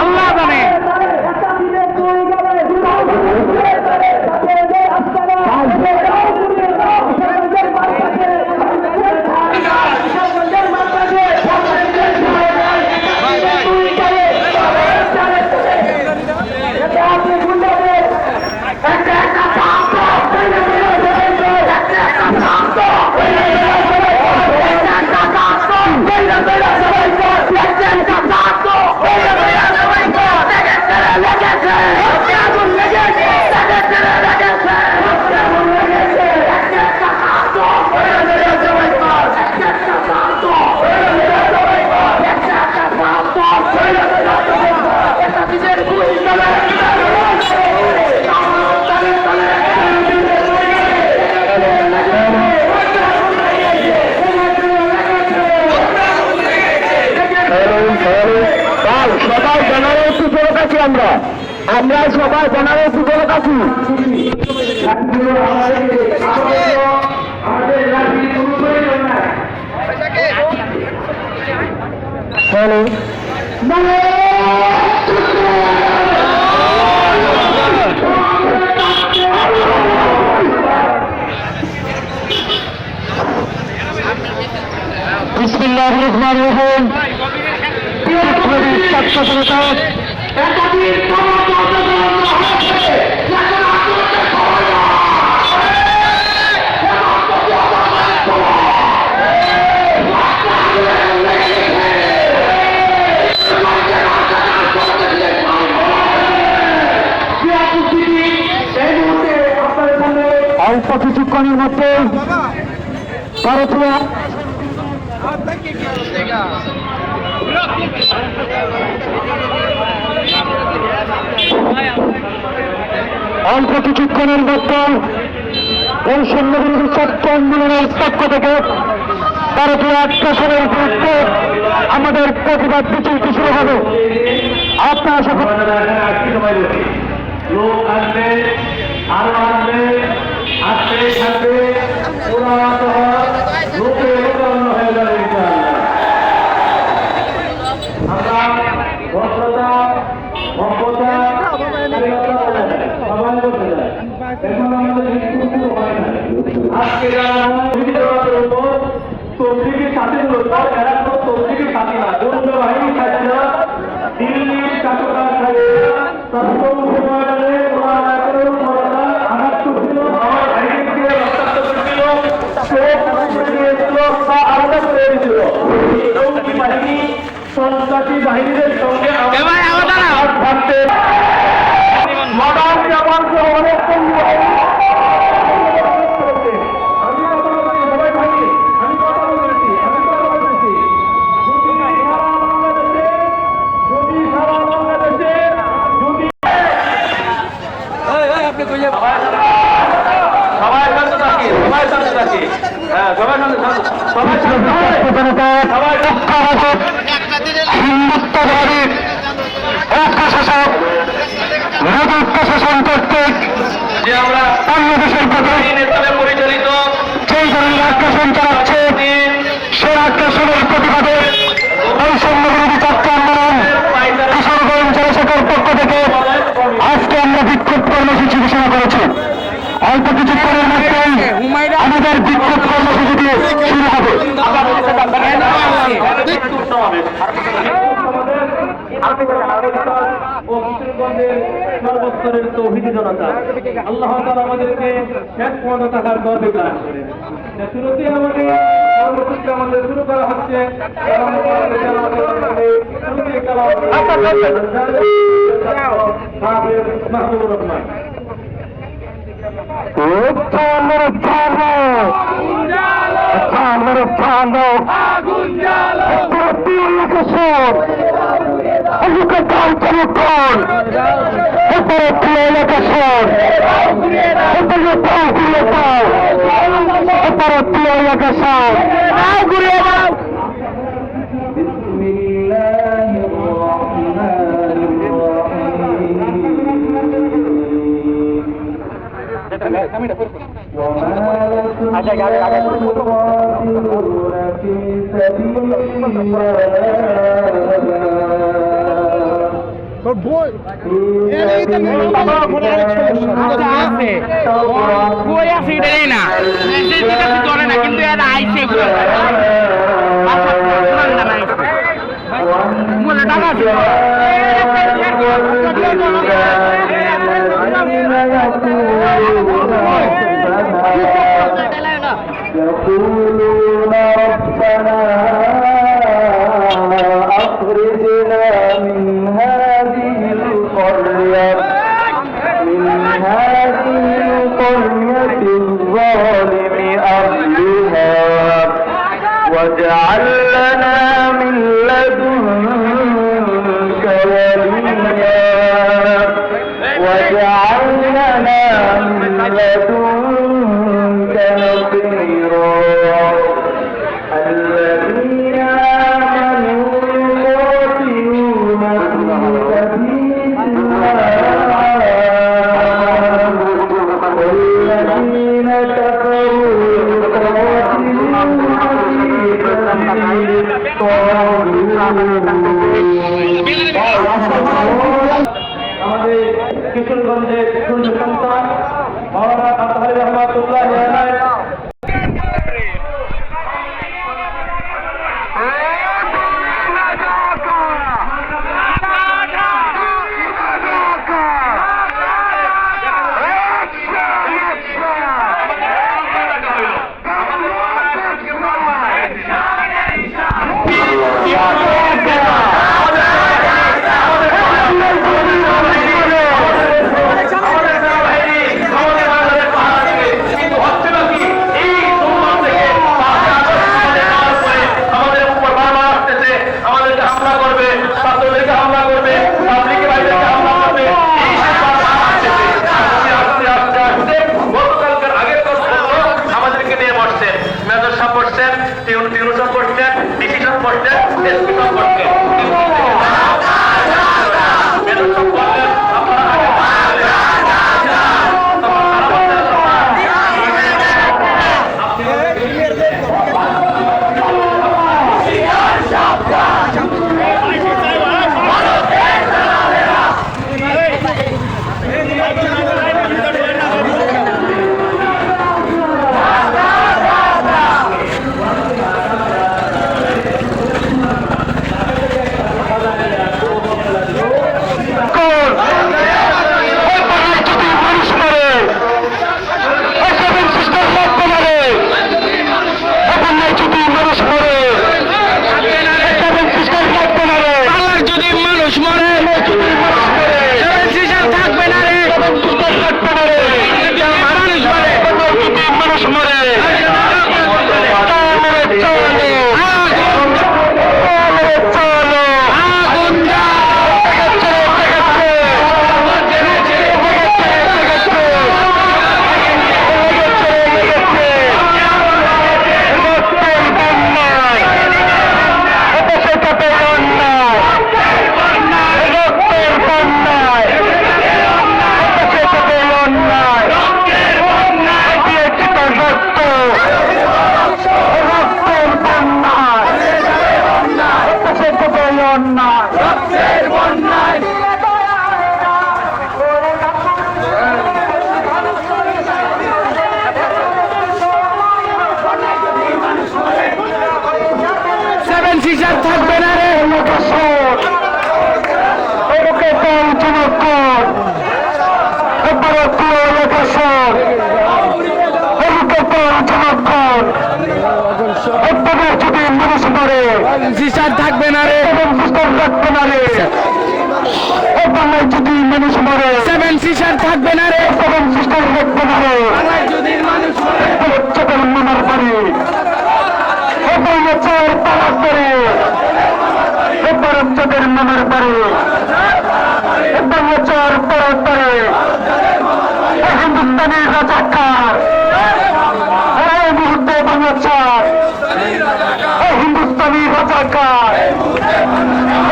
আল্লাহ জানে আমরা সবাই জানার সুযোগ আছি। বিসমিল্লাহির রহমানির রহিম। ছাত্র জনতা অল্প কিছুক্ষণের মধ্যে ভারতীয় অল্প কিছুক্ষণের মধ্যে এই সৈন্যবিরোধী ছাত্র আন্দোলনের পক্ষ থেকে ভারতীয় আগ্রাসনের বিরুদ্ধে আমাদের প্রতিবাদ মিছিলটি শুরু হবে। আপনারা সকল লোক আসবে, আরো আসবে, আসতে থাকবে, লোকে অন্য হয়ে যাবে। আমরা ভদ্রতা, মহব্বতা সবাই করতে চাই। এখন আমাদের কিছু হয় না। আজকে যারা উপর তবলিগের সাথীগুলোর উপর এরা তো তবলিগের সাথী না, যৌথ বাহিনী সাথী না, দিল্লির চাকররা সাথী না, তৎপর সময়টারে ওরা আঘাত করছিল, আমার ভাইকে রক্তাক্ত করছিল, আলাদা করে দিয়েছিল। এই যৌথ বাহিনী সন্ত্রাসী বাহিনীদের সঙ্গে থাকতে মডার্ন জাপানকে অনেক হিন্দুত্ববাদী প্রশাসক রাজত্ব শাসন কর্তৃক যে আমরা বাংলাদেশের প্রতি পরিচালিত সেই ধরনের আগ্রাসন চালাচ্ছে, সেই আগ্রাসনের প্রতিবাদে বৈষম্য বিরোধী ছাত্র আন্দোলন কিশোরগঞ্জ জেলা শাখার পক্ষ থেকে আজকে আমরা বিক্ষোভ কর্মসূচি ঘোষণা করেছি। অল্প কিছুক্ষণের মধ্যেই আমাদের বিক্ষোভ কর্মসূচিটি শুরু হবে। ও কিশোরগঞ্জের সর্বস্তরের তৌহিদি জনতা, আল্লাহ তাআলা আমাদেরকে শেষ পর্যন্ত থাকার তৌফিক দান করেন। শুরুতেই আমাদের শুরু করা হচ্ছে মাহবুবুর রহমান। يقولون ربنا أخرجنا من هذه القرية الظالم أهلها واجعل لنا من لدنك وليا واجعل لنا من لدنك نصيرا الذين آمنوا يقاتلون في سبيل الله والذين كفروا يقاتلون في سبيل আমাদের কিশোরগঞ্জের সূর্য সন্তান মাওলানা আতহার রহমাতুল্লাহ আলাইহি থাকবে না রে সিস্টার থাকবে না রে, সেভেন সিস্টার থাকবে না রে, এ বাংলায় যদি মানুষ মরে, সেভেন সিস্টার থাকবে না রে, সেভেন সিস্টার থাকবে না রে, বাংলায় যদি মানুষ মরে, চোখের মামার বাড়ি, এ বাংলা চোর পালাস করে, এ বরফ চোখের মামার বাড়ি, এ বাংলা চোর পালাস করে, এ হিন্দুস্তানি রাজাকার, এই মুহূর্তে বাংলা চোর, এ হিন্দুস্তানি রাজাকার,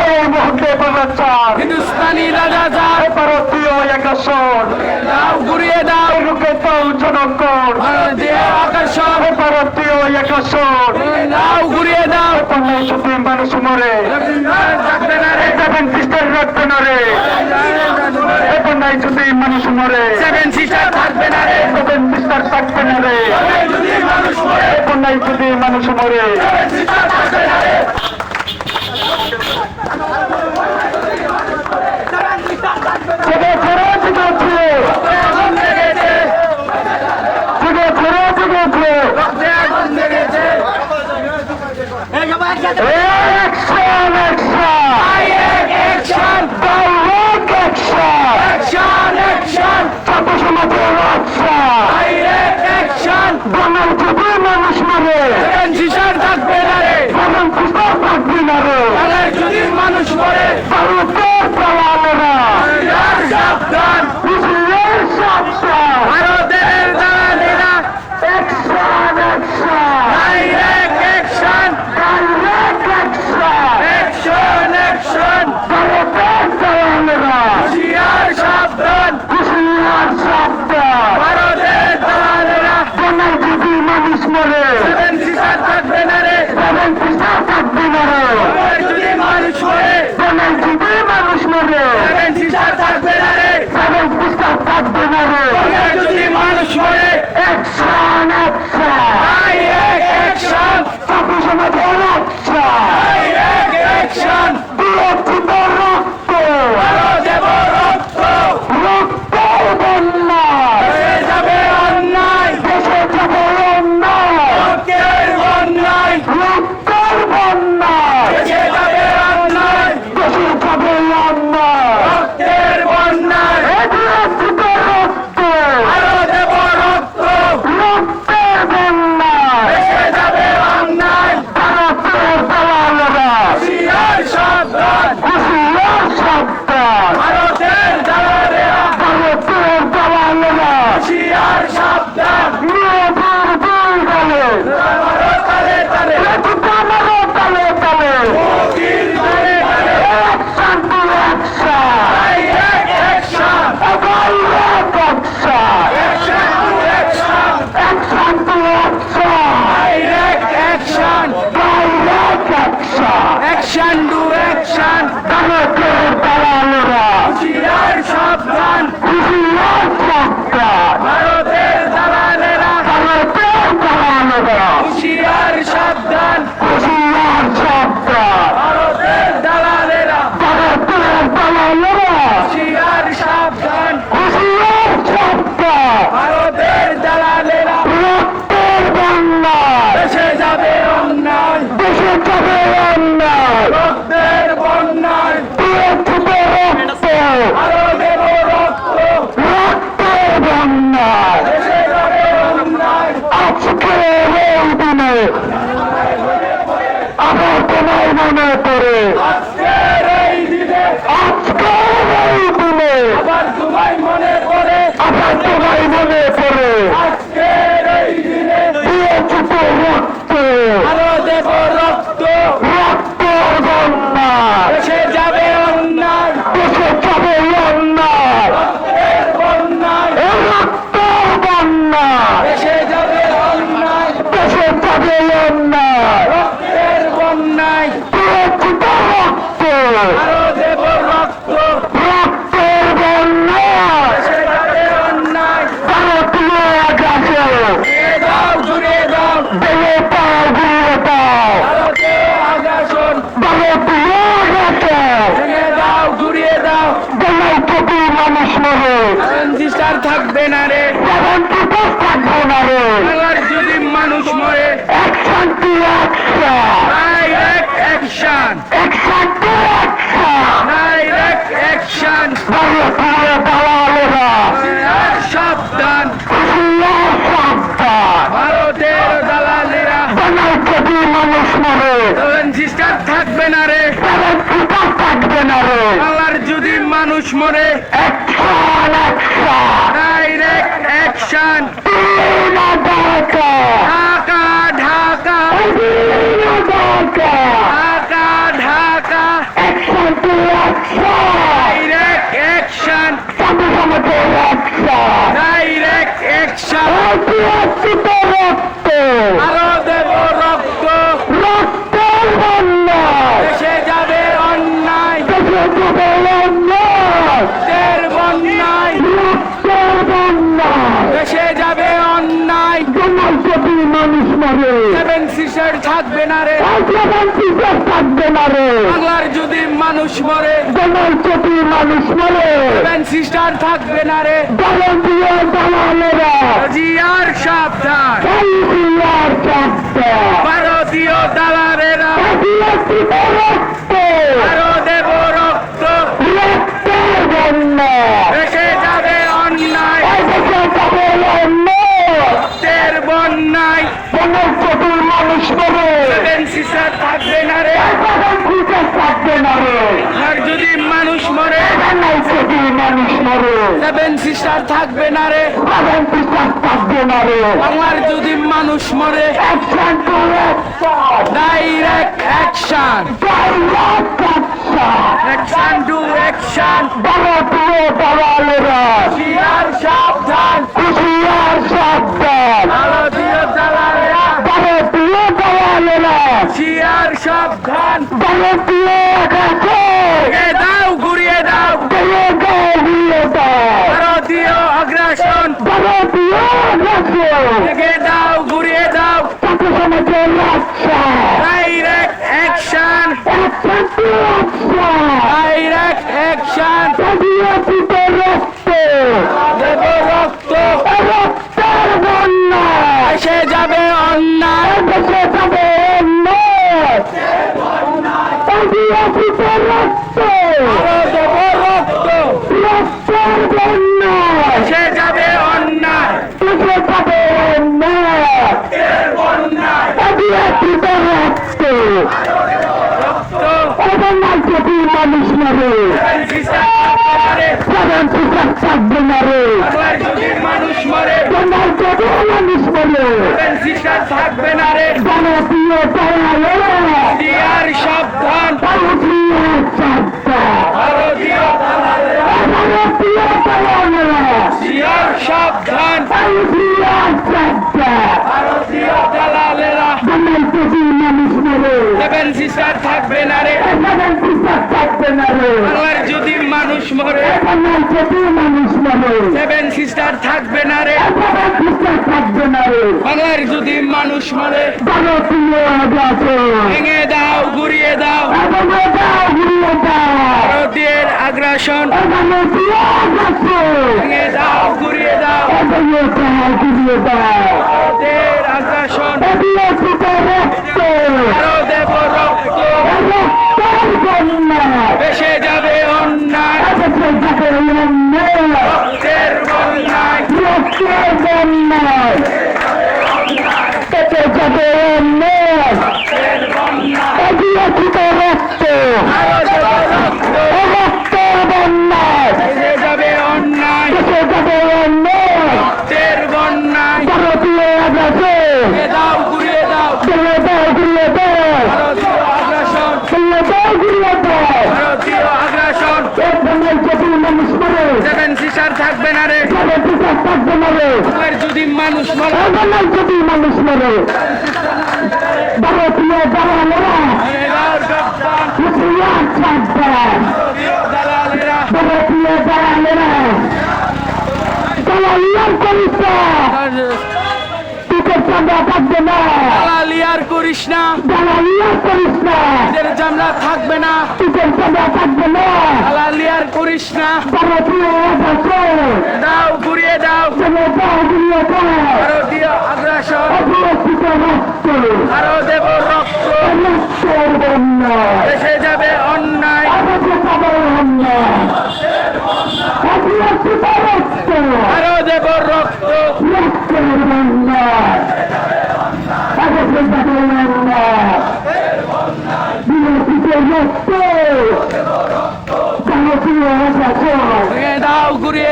এই মুহূর্তে বাংলা চোর, হিন্দুস্তানি রাজা যার ভারতীয় আকাশন, দাও ঘুরিয়ে দাও, রুকে দাও জনগণ, ভারতীয় আকর্ষণ, ভারতীয় আকাশন, দাও ঘুরিয়ে দাও, বাংলায় যদি মানুষ মরে, থাকবে না রে, সেভেন সিস্টার রাখবে না রে, বাংলায় যদি মানুষ মরে, সেভেন সিস্টার থাকবে না রে, সেভেন সিস্টার থাকবে না রে, যদি মানুষ মরে, বাংলায় যদি মানুষ মরে, সিস্টার থাকবে না রে, জেগে ফেরো জেগে ফেরো, আগুন লেগেছে, জেগে ফেরো জেগে ফেরো, রক্তে আগুন লেগেছে, action action, action, direct action, action, action, ছাত্র সমাজের অ্যাকশন, ডাইরেক্ট অ্যাকশন, বাংলায় যদি মানুষ মরে, সেভেন সিস্টার থাকবে না রে, সেভেন সিস্টার থাকবে না রে, বাংলায় যদি মানুষ মরে, ভারতের দালালেরা, সাবধান, ইসরায়েল সাবধান, ভারতের দালালেরা, action action, direct action, direct action, action, action, ভারতের দালালেরা, হুঁশিয়ার সাবধান, ইসরায়েল সাবধান, ভারতের দালালেরা, বাংলায় যদি মানুষ মরে, সেভেন সিস্টার থাকবে না রে, সেভেন সিস্টার থাকবে না রে, বাংলায় যদি মানুষ মরে, বাংলায় যদি মানুষ মরে, সেভেন সিস্টার থাকবে না রে, সেভেন সিস্টার থাকবে না রে, বাংলায় যদি মানুষ মরে, অ্যাকশন অ্যাকশন, ডাইরেক্ট অ্যাকশন, ছাত্র সমাজের অ্যাকশন, ডাইরেক্ট অ্যাকশন, বিরোচিত রক্ত, আরো দেব রক্ত, রক্তের বন্যা, হয়ে যাবে অন্যায়, দেশে যাবে অন্যায়, রক্তের বন্যায়, রক্তের বন্যা, দেশে যাবে অন্যায়, দেশে যাবে অন্যায়, রক্তের বন্যায়, এই বিরোচিত রক্ত, আরো দেব রক্ত, রক্তের বন্যা, দেশে যাবে অন্যায়, ভারতের দালালেরা, হুঁশিয়ার সাবধান, হুঁশিয়ার সাবধান, ভারতের দালালেরা, ভারতের দালালেরা, হুঁশিয়ার সাবধান, মেয়েদের দুই গালে, আমারও তালে তালে, আমারও তালে তালে, মুক্তির তালে তালে, action to action, direct action, direct action, action to action, action to action, direct action, direct action, action to action, ভারতের দালালেরা, হুঁশিয়ার সাবধান, হুঁশিয়ার সাবধান, ভারতের দালালেরা, ভারতের দালালেরা, হুঁশিয়ার সাবধান, হুঁশিয়ার সাবধান, ভারতের দালালেরা, ভারতের দালালেরা, হুঁশিয়ার সাবধান, হুঁশিয়ার সাবধান, ভারতের দালালেরা, রক্তের বন্যা, দেশে যাবে অন্যায়, দেশে যাবে অন্যায়, রক্তের বন্যায়, বিরোচিত রক্ত, আরো দেব রক্ত, রক্তের বন্যা, দেশে যাবে অন্যায়, আজকে এই দিনে আবার তোমায় মনে পড়ে, আজকের এই দিনে, আজকে এই দিনে আবার তোমায় মনে পড়ে, আবার তোমায় মনে পড়ে, আজকের এই দিনে, বিরোচিত রক্ত, আরো দেব রক্ত, রক্তের বন্যা, দেশে যাবে অন্যায়, দেশে যাবে অন্যায়, রক্তের বন্যায়, এই রক্তের বন্যা, দেশে যাবে অন্যায়, দেশে যাবে অন্যায়, রক্তের বন্যায়, বিরোচিত রক্ত, আরো দেব রক্ত, রক্তের বন্যা, দেশে যাবে অন্যায়, ভারতীয় আকাশে ঘুরিয়ে দাও, ঘুরিয়ে দাও, দেবে পাও ঘুরিয়ে দাও, ভারতীয় আগ্রাসন, ভারতীয় আকাশে ভেঙে দাও, ঘুরিয়ে দাও, বাংলায় যদি মানুষ মরে, সিস্টার থাকবে না রে, সেভেন সিস্টার থাকবে না রে, বাংলার যদি মানুষ মরে, action to action, direct action, কোটি মানুষ মরে, সেভেন সিস্টার থাকবে না রে, সেভেন সিস্টার থাকবে না রে। বাংলার যদি মানুষ মরে, action action, direct action, Dhaka Dhaka Dhaka Dhaka, Dhaka Dhaka, action to action, direct action, সাথে সাথে অ্যাকশন, ডাইরেক্ট অ্যাকশন, ঐতিহাসিক রক্ত, আরো দেব রক্ত, রক্তের বন্যা, দেশে যাবে অন্যায়, দেশে যাবে অন্যায়, রক্তের বন্যায়, রক্তের বন্যা, দেশে যাবে অন্যায়, জন্মাল কোটি মানুষ মরে, সেভেন সিস্টার থাকবে না রে, সেভেন সিস্টার থাকবে না রে। বাংলার যদি মানুষ মরে, জন্মাল কোটি মানুষ মরে, সেভেন সিস্টার থাকবে না রে, দলন দিয়ে দালালেরা, জিয়ার সাবধান, আর শব্দ, ভারতীয় দালালেরা, ঐতিহাসিক রক্ত, আরো দেব রক্ত, রক্তের বন্যা, দেশে যাবে অন্যায়, দেশে যাবে অন্যায়, রক্তের বন্যায়, জন্মাল কোটি মানুষ মরে, সেভেন সিস্টার থাকবে না রে, সেভেন সিস্টার থাকবে না রে। আর যদি মানুষ মরে, জন্মাল কোটি মানুষ মরে, সেভেন সিস্টার থাকবে না রে, সেভেন সিস্টার থাকবে না রে। বাংলার যদি মানুষ মরে, action to action, direct action, direct action, action to action, ভারতীয় দালালেরা, জিয়ার সাবধান, হুঁশিয়ার সাবধান, ভারতীয় দালালেরা, ভারতীয় দালালেরা, জিয়ার সাবধান, ভারতীয় আকাশে, ঘুরিয়ে দাও ঘুরিয়ে দাও, দিয়ে গায়ে দিয়ে দাও, ভারতীয় আগ্রাসন, ভারতীয় আকাশে, ঘুরিয়ে দাও ঘুরিয়ে দাও, সাথে সাথে action, direct action, action to action, direct action, ঐতিহাসিক রক্ত, দেব রক্ত, রক্তের বন্যা, এসে যাবে অন্যায়, দেশে যাবে অন্যায়, ঐতিহাসিক রক্ত, আরো দেব রক্ত, রক্তের বন্যা, এসে যাবে অন্যায়, দেশে যাবে অন্যায়, ঐতিহাসিক রক্ত, রক্ত, অবন্যায় কোটি মানুষ মরে, সেভেন সিস্টার থাকবে না রে, সেভেন সিস্টার থাকবে না রে, বাংলার যদি মানুষ মরে, অবন্যায় কোটি মানুষ মরে, সেভেন সিস্টার থাকবে না রে, ভারতীয় দালালেরা, জিয়ার সাবধান, ভারতীয় সাবধান, ভারতীয় দালালেরা, ভারতীয় দালালেরা, জিয়ার সাবধান, ভারতীয় সাবধান, ভারতীয় দালালেরা, বাংলার কোটি মানুষ মরে, সেভেন সিস্টার থাকবে না রে, সেভেন সিস্টার থাকবে না রে, বাংলার যদি মানুষ মরে, বাংলার কোটি মানুষ মরে, সেভেন সিস্টার থাকবে না রে, সেভেন সিস্টার থাকবে না রে, বাংলার যদি মানুষ মরে, ভারতীয় আগ্রাসন, ভেঙে দাও ঘুরিয়ে দাও, এভাবে দাও ঘুরিয়ে দাও, ভারতীয় আগ্রাসন, ভারতীয় আগ্রাসন, ভেঙে দাও ঘুরিয়ে দাও, এভাবে দাও ঘুরিয়ে দাও, ভারতের আগ্রাসন, ঐতিহাসিক রক্ত, আরো দেব রক্ত, রক্তের বন্যা, ভেসে যাবে অন্যায়, দেশে যাবে অন্যায়, রক্তের বন্যায়, রক্তের বন্যায়, দেশে যাবে অন্যায়, ঐতিহাসিক রক্ত, আরো দেব রক্ত, রক্তের বন্যায়, ভেসে যাবে অন্যায়, দেশে যাবে অন্যায়, রক্তের বন্যায়, ভারতীয় আগ্রাসন, ভেঙে দাও ঘুরিয়ে দাও, ঘুরিয়ে দাও ঘুরিয়ে দাও, ভারতীয় আগ্রাসন, ঘুরিয়ে দাও ঘুরিয়ে দাও, ভারতীয় আগ্রাসন, এক বাংলার কোটি মানুষ মরে, সেভেন সিস্টার থাকবে না রে, সেভেন সিস্টার থাকবে না রে, বাংলার যদি মানুষ মরে, এক বাংলার কোটি মানুষ মরে, ভারতীয় দালালেরা, ভেঙে দাও সাবধান, হুঁশিয়ার সাবধান, ভারতীয় দালালেরা, ভারতীয় দালালেরা, দালালিয়ার করিস না, টিকেট চাঁদা থাকবে না, দালালিয়ার করিস না, দালালিয়ার করিস না, এদের জামলা থাকবে না, টিকেট চাঁদা থাকবে না, দালালিয়ার করিস না, ভারতীয় আগ্রাসন, দাও ঘুরিয়ে দাও, ছেলে দাও ঘুরিয়ে দাও, ভারতীয় আগ্রাসন, ঐতিহাসিক রক্ত, আরো দেব রক্ত, রক্তের বন্যা, দেশে যাবে অন্যায়, দেশে যাবে অন্যায়, ঐতিহাসিক রক্ত, আরো দেব রক্ত, রক্তের বন্যা, দেশে যাবে অন্যায়,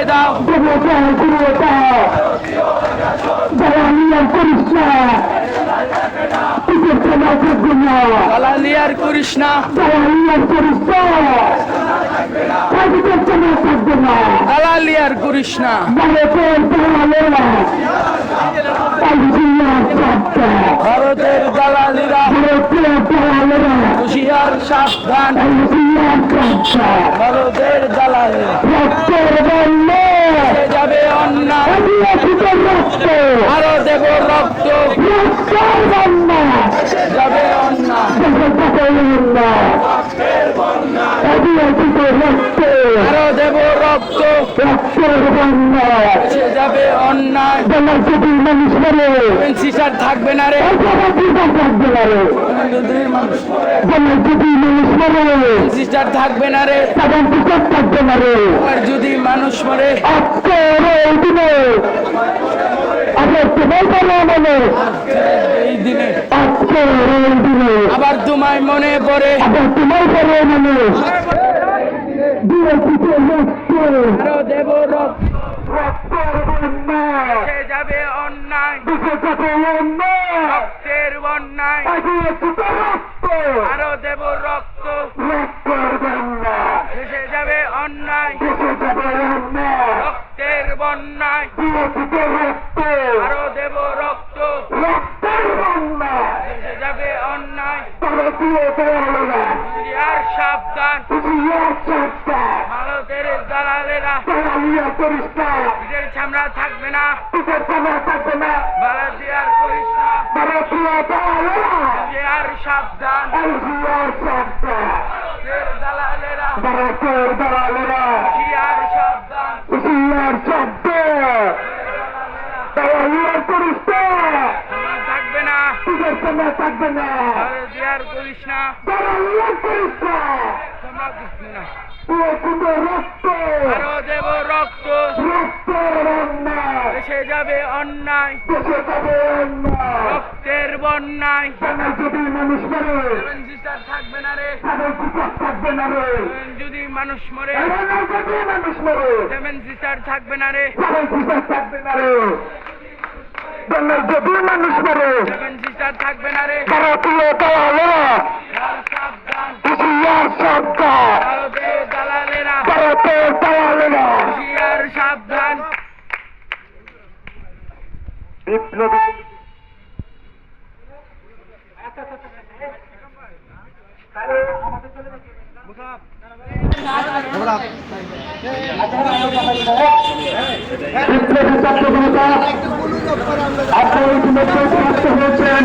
ফিরিয়ে দাও দালালিয়ার করিস না টিকিট কেনা থাকবে না দালালি আর করিস না দালালিয়ার করিস না টিকিট কেনা থাকবে না দালালি আর করিস না ভারতের দালালেরা আলজিয়ার চাপটা ভারতের দালালিরা ভারতের দালালেরা হুঁশিয়ার সাবধান আলজিয়ার চাপটা ভারতের দালালিরা রক্তের বন্য এসে যাবে অন্যায় আদিবাসীদের রক্ত আরো দেব রক্ত রক্তের বন্য এসে যাবে অন্যায় আদিবাসীদের রক্ত আরো দেব রক্ত রক্তের বন্য এসে যাবে অন্যায় জনজাতির মানুষ মরে সিস্টার থাকবে না রে থাকবে না রে জনজাতির মানুষ মরে সিস্টার থাকবে না রে তাদের টিকিট থাকবে না রে আর যদি মানুষ মরে আজকের এই দিনে আমরা তোমার বলে মনে এই দিনে আজকের এই দিনে আবার তোমায় মনে পড়ে আবার তোমার বলে মনে বিরোধীতে রক্ত আরো দেব রক্ত রক্তের বন্যা এসে যাবে অন্যায় দেশে যাবে অন্যায় রক্তের বন্যায় আদিবাসীতে রক্ত আরো দেব রক্ত রক্তের বন্যা এসে যাবে অন্যায় দেশে যাবে অন্যায় রক্তের বন্যায় বিরোধীতে রক্ত আরো দেব রক্ত রক্তের বন্যা এসে যাবে অন্যায় ভারতীয় দয়ালেরা আর সাবধান হুঁশিয়ার চাপটা ভারতের দালালেরা দালালিয়া করিস না নিজের চামড়া থাকবে না টিকিট কেনা থাকবে না ভারতীয় আর করিস না ভারতীয় দয়ালেরা আর সাবধান হুঁশিয়ার চাপটা ভারতের দালালেরা ভারতের দয়ালেরা আর সাবধান হুঁশিয়ার চাপটা দালালিয়া করিস না থাকবে না টিকিট কেনা থাকবে না ভারতীয় আর করিস না দালালিয়া করিস না চামড়া থাকবে না বিরোধীতে রক্ত আরো দেব রক্ত রক্তের অন্যায় এসে যাবে অন্যায় দেশে যাবে অন্যায় রক্তের বন্যায় জনজাতির মানুষ মরে সিস্টার থাকবে না রে তাদের টিকিট থাকবে না রে যদি মানুষ মরে জনজাতির মানুষ মরে সেভেন সিস্টার থাকবে না রে তাদের টিকিট থাকবে না রে জনজাতির মানুষ মরে সেভেন সিস্টার থাকবে না রে ভারতীয় দয়ালেরা আর সাবধান হুঁশিয়ার সরকার ভারতের দালালেরা ভারতের দয়ালেরা আর সাবধান বিপ্লবী বিপ্লবী ছাত্র জনতা আপনারা ইতিমধ্যে প্রাপ্ত হয়েছেন